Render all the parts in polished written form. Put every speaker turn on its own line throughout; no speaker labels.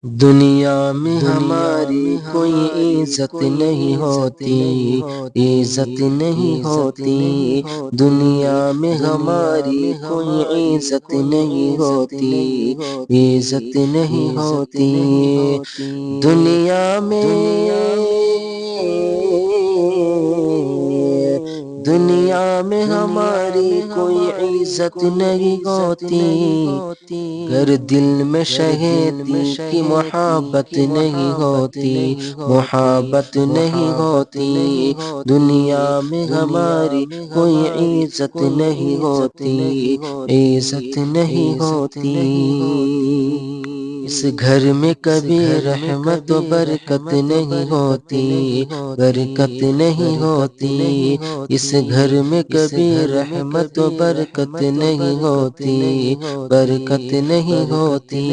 دنیا میں ہماری کوئی عزت نہیں ہوتی، عزت نہیں ہوتی، دنیا میں ہماری کوئی عزت نہیں ہوتی، عزت نہیں ہوتی، دنیا میں ہماری کوئی عزت نہیں ہوتی، گر دل میں شہیدی کی محبت نہیں ہوتی، محبت نہیں ہوتی، دنیا میں ہماری کوئی عزت نہیں ہوتی، عزت نہیں ہوتی، اس گھر میں کبھی رحمت و برکت نہیں ہوتی، برکت نہیں ہوتی، اس گھر میں کبھی رحمت و برکت نہیں ہوتی، برکت نہیں ہوتی،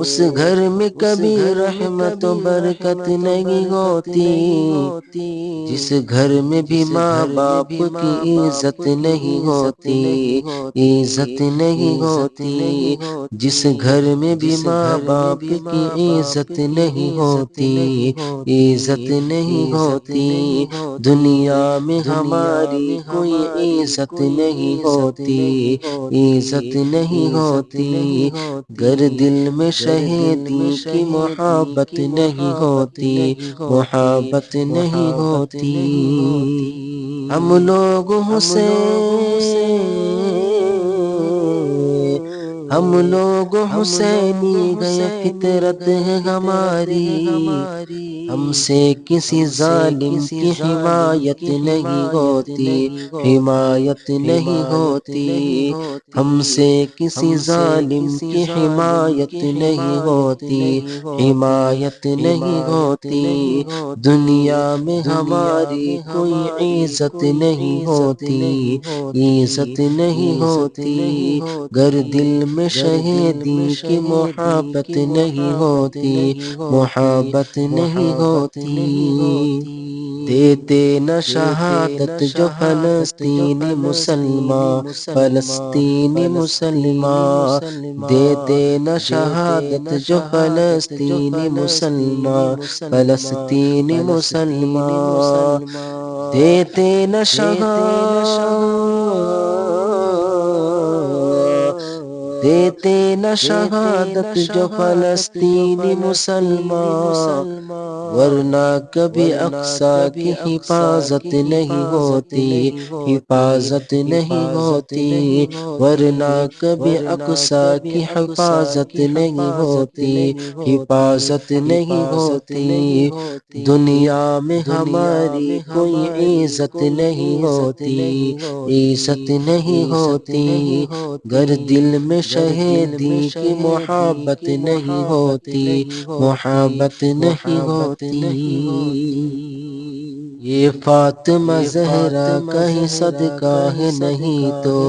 اس گھر میں کبھی رحمت و برکت نہیں ہوتی، جس گھر میں بھی ماں باپ کی عزت نہیں ہوتی، عزت نہیں ہوتی، جس گھر میں بھی ماں باپ کی عزت نہیں ہوتی، عزت نہیں ہوتی، دنیا میں ہماری کوئی عزت نہیں ہوتی، عزت نہیں ہوتی، گر دل میں شہیدی کی محبت نہیں ہوتی، محبت نہیں ہوتی، ہم لوگ حسینی گئے، فطرت ہے ہماری، ہم سے کسی ظالم کی حمایت نہیں ہوتی، حمایت نہیں ہوتی، ہم سے کسی ظالم کی حمایت نہیں ہوتی، حمایت نہیں ہوتی، دنیا میں ہماری کوئی عزت نہیں ہوتی، عزت نہیں ہوتی، گر دل میں شہیدی کی محبت نہیں ہوتی، محبت نہیں ہوتی، دیتے نہ شہادت جو فلسطینی مسلمان، فلسطینی مسلمان، دیتے نہ شہادت جو فلسطینی مسلمان، فلسطینی مسلمان، دیتے نہ شہادت جو فلسطینی مسلمان، ورنہ کبھی اقصی کی حفاظت نہیں ہوتی، حفاظت نہیں ہوتی، ورنہ کبھی اقصی کی حفاظت نہیں ہوتی، حفاظت نہیں ہوتی، دنیا میں ہماری کوئی عزت نہیں ہوتی، عزت نہیں ہوتی، گر دل میں شہیدی کی محبت نہیں ہوتی، محبت نہیں ہوتی، یہ فاطمہ زہرا کا ہی صدقہ ہے نہیں تو،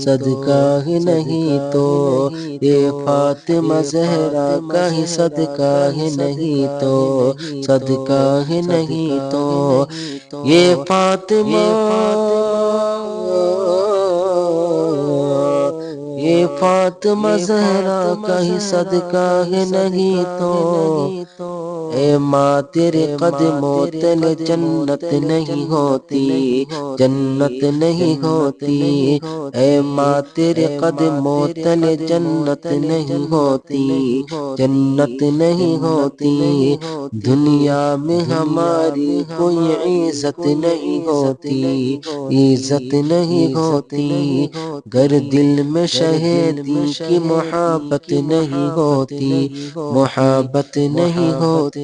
صدقہ ہے نہیں تو، یہ فاطمہ زہرا کا ہی صدقہ ہے نہیں تو، صدقہ ہے نہیں تو، یہ فاطمہ زہرا کا ہی صدقہ ہے نہیں تو، اے ماں تیرے قدموں تلے جنت نہیں ہوتی، جنت نہیں ہوتی، اے ماں تیرے قدموں تلے جنت نہیں ہوتی، جنت نہیں ہوتی، دنیا میں ہماری کوئی عزت نہیں ہوتی، عزت نہیں ہوتی، گر دل میں شہیدی کی محبت نہیں ہوتی، محبت نہیں ہوتی،